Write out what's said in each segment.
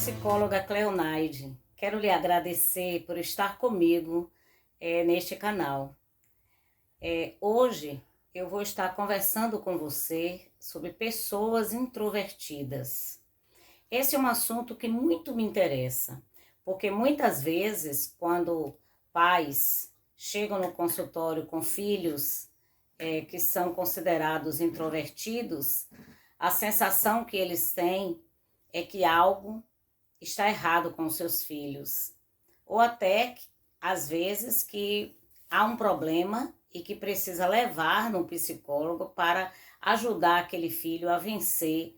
psicóloga Cleonaide. Quero lhe agradecer por estar comigo neste canal. Hoje eu vou estar conversando com você sobre pessoas introvertidas. Esse é um assunto que muito me interessa, porque muitas vezes quando pais chegam no consultório com filhos que são considerados introvertidos, a sensação que eles têm é que algo está errado com os seus filhos, ou até, às vezes, que há um problema e que precisa levar no psicólogo para ajudar aquele filho a vencer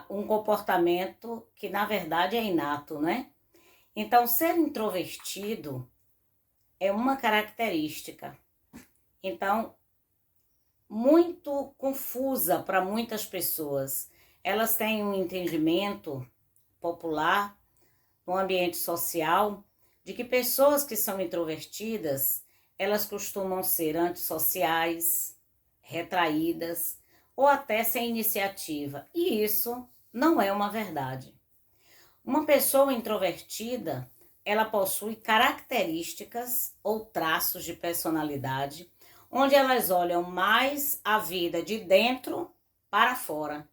um comportamento que, na verdade, é inato, né? Então, ser introvertido é uma característica. Então, muito confusa para muitas pessoas. Elas têm um entendimento popular, no ambiente social, de que pessoas que são introvertidas, elas costumam ser antissociais, retraídas ou até sem iniciativa. E isso não é uma verdade. Uma pessoa introvertida, ela possui características ou traços de personalidade, onde elas olham mais a vida de dentro para fora.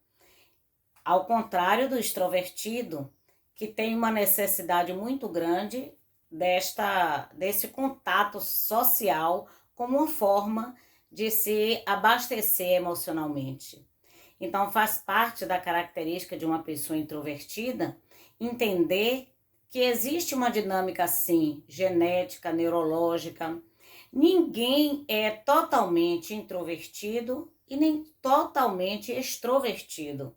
Ao contrário do extrovertido, que tem uma necessidade muito grande desse contato social como uma forma de se abastecer emocionalmente. Então, faz parte da característica de uma pessoa introvertida entender que existe uma dinâmica assim, genética, neurológica. Ninguém é totalmente introvertido e nem totalmente extrovertido.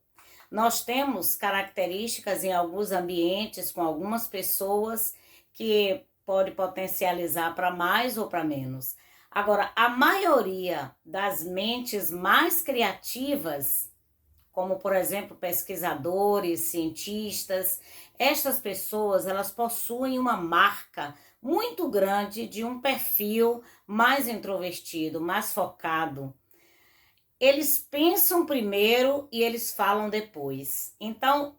Nós temos características em alguns ambientes, com algumas pessoas, que pode potencializar para mais ou para menos. Agora, a maioria das mentes mais criativas, como por exemplo pesquisadores, cientistas, estas pessoas elas possuem uma marca muito grande de um perfil mais introvertido, mais focado. Eles pensam primeiro e eles falam depois. Então,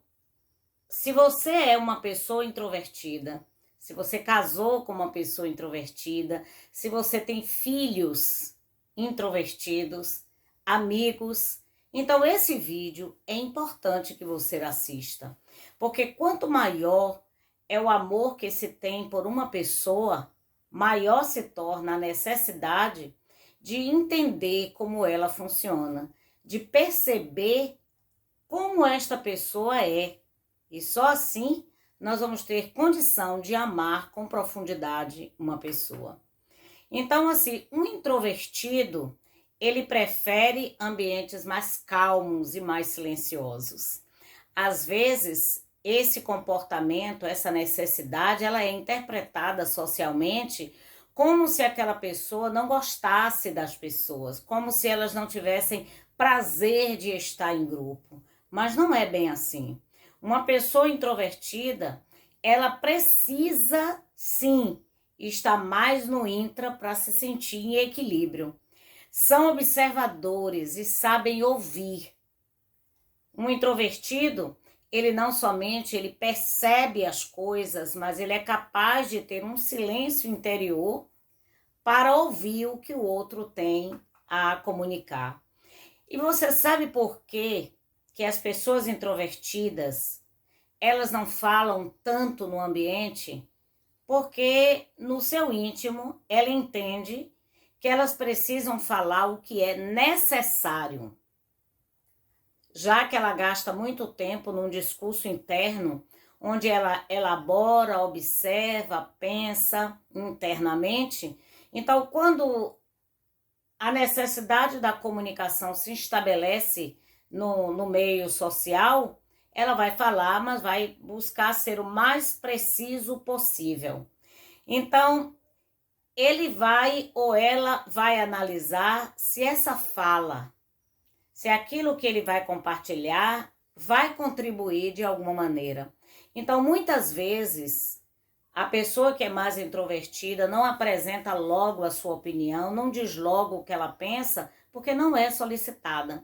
se você é uma pessoa introvertida, se você casou com uma pessoa introvertida, se você tem filhos introvertidos, amigos, então esse vídeo é importante que você assista. Porque quanto maior é o amor que se tem por uma pessoa, maior se torna a necessidade de entender como ela funciona, de perceber como esta pessoa é. E só assim nós vamos ter condição de amar com profundidade uma pessoa. Então, assim, um introvertido, ele prefere ambientes mais calmos e mais silenciosos. Às vezes, esse comportamento, essa necessidade, ela é interpretada socialmente como se aquela pessoa não gostasse das pessoas, como se elas não tivessem prazer de estar em grupo. Mas não é bem assim. Uma pessoa introvertida, ela precisa, sim, estar mais no intra para se sentir em equilíbrio. São observadores e sabem ouvir. Um introvertido, ele não somente ele percebe as coisas, mas ele é capaz de ter um silêncio interior para ouvir o que o outro tem a comunicar. E você sabe por quê que as pessoas introvertidas, elas não falam tanto no ambiente? Porque no seu íntimo, ela entende que elas precisam falar o que é necessário, já que ela gasta muito tempo num discurso interno, onde ela elabora, observa, pensa internamente. Então, quando a necessidade da comunicação se estabelece no meio social, ela vai falar, mas vai buscar ser o mais preciso possível. Então, ele vai ou ela vai analisar se essa fala, se aquilo que ele vai compartilhar vai contribuir de alguma maneira. Então, muitas vezes, a pessoa que é mais introvertida não apresenta logo a sua opinião, não diz logo o que ela pensa, porque não é solicitada.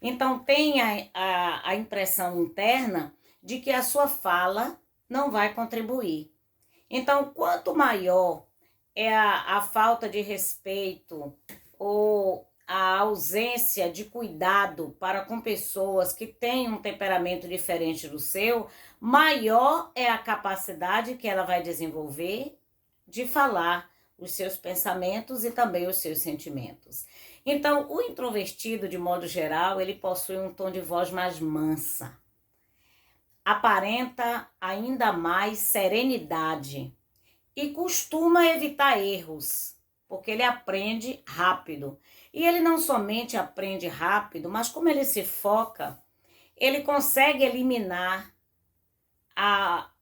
Então, tem a impressão interna de que a sua fala não vai contribuir. Então, quanto maior é a falta de respeito ou a ausência de cuidado para com pessoas que têm um temperamento diferente do seu, maior é a capacidade que ela vai desenvolver de falar os seus pensamentos e também os seus sentimentos. Então, o introvertido, de modo geral, ele possui um tom de voz mais mansa. Aparenta ainda mais serenidade e costuma evitar erros, porque ele aprende rápido. E ele não somente aprende rápido, mas como ele se foca, ele consegue eliminar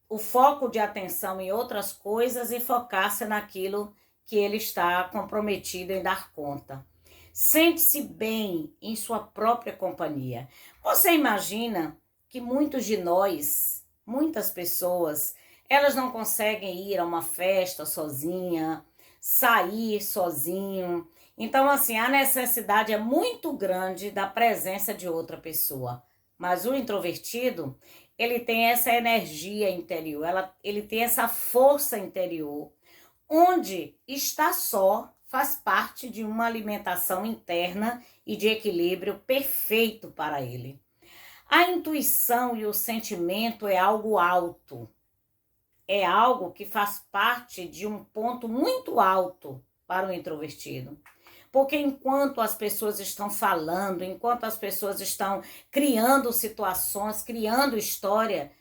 o foco de atenção em outras coisas e focar-se naquilo que ele está comprometido em dar conta. Sente-se bem em sua própria companhia. Você imagina que muitos de nós, muitas pessoas, elas não conseguem ir a uma festa sozinha, sair sozinho. Então, assim, a necessidade é muito grande da presença de outra pessoa. Mas o introvertido, ele tem essa energia interior, ele tem essa força interior, onde estar só faz parte de uma alimentação interna e de equilíbrio perfeito para ele. A intuição e o sentimento é algo alto, é algo que faz parte de um ponto muito alto para o introvertido. Porque enquanto as pessoas estão falando, enquanto as pessoas estão criando situações, criando história,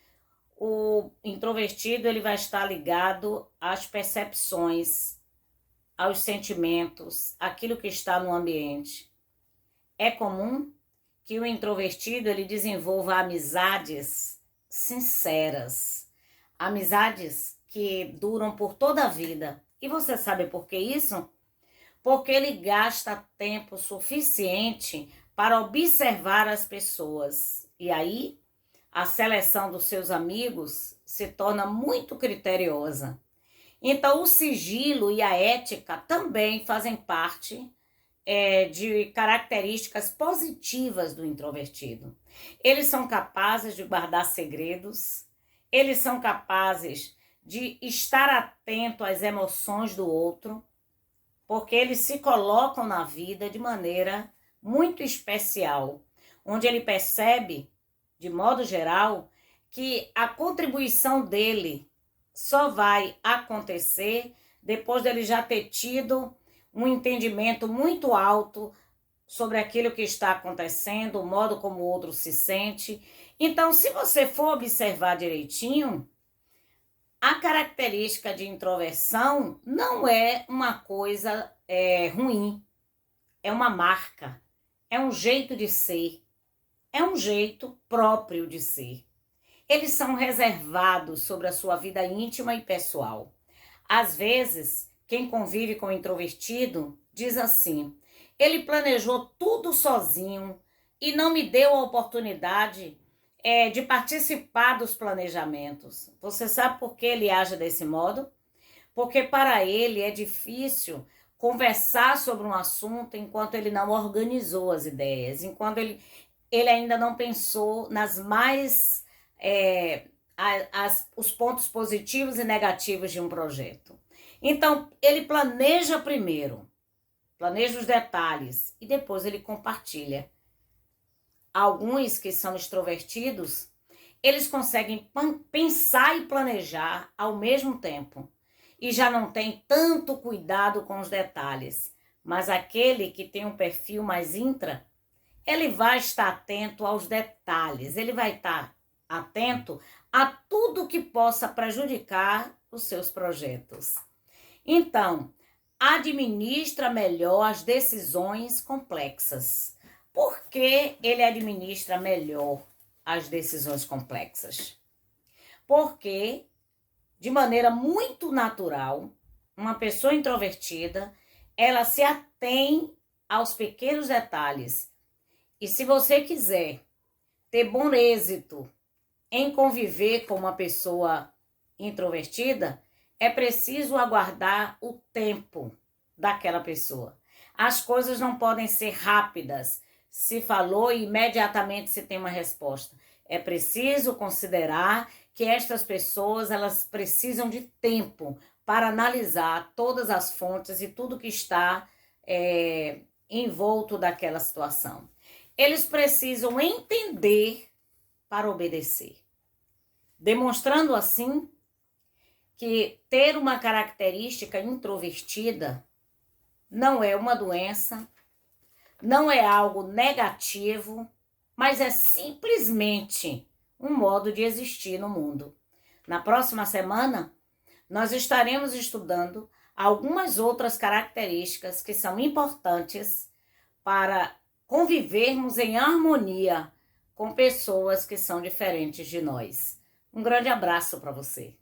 o introvertido ele vai estar ligado às percepções, aos sentimentos, aquilo que está no ambiente. É comum que o introvertido ele desenvolva amizades sinceras, amizades que duram por toda a vida. E você sabe por que isso? Porque ele gasta tempo suficiente para observar as pessoas. E aí, a seleção dos seus amigos se torna muito criteriosa. Então, o sigilo e a ética também fazem parte de características positivas do introvertido. Eles são capazes de guardar segredos, eles são capazes de estar atento às emoções do outro, porque eles se colocam na vida de maneira muito especial, onde ele percebe, de modo geral, que a contribuição dele só vai acontecer depois dele já ter tido um entendimento muito alto sobre aquilo que está acontecendo, o modo como o outro se sente. Então, se você for observar direitinho, a característica de introversão não é uma coisa ruim, é uma marca, é um jeito de ser, é um jeito próprio de ser. Eles são reservados sobre a sua vida íntima e pessoal. Às vezes, quem convive com o introvertido diz assim: ele planejou tudo sozinho e não me deu a oportunidade de participar dos planejamentos. Você sabe por que ele age desse modo? Porque para ele é difícil conversar sobre um assunto enquanto ele não organizou as ideias, enquanto ele ainda não pensou nas mais os pontos positivos e negativos de um projeto. Então, ele planeja primeiro, planeja os detalhes e depois ele compartilha. Alguns que são extrovertidos, eles conseguem pensar e planejar ao mesmo tempo e já não tem tanto cuidado com os detalhes. Mas aquele que tem um perfil mais intra, ele vai estar atento aos detalhes, ele vai estar atento a tudo que possa prejudicar os seus projetos. Então, administra melhor as decisões complexas. Por que ele administra melhor as decisões complexas? Porque, de maneira muito natural, uma pessoa introvertida, ela se atém aos pequenos detalhes. E se você quiser ter bom êxito em conviver com uma pessoa introvertida, é preciso aguardar o tempo daquela pessoa. As coisas não podem ser rápidas. Se falou e imediatamente se tem uma resposta. É preciso considerar que estas pessoas, elas precisam de tempo para analisar todas as fontes e tudo que está envolto daquela situação. Eles precisam entender para obedecer, demonstrando assim que ter uma característica introvertida não é uma doença, não é algo negativo, mas é simplesmente um modo de existir no mundo. Na próxima semana, nós estaremos estudando algumas outras características que são importantes para convivermos em harmonia com pessoas que são diferentes de nós. Um grande abraço para você.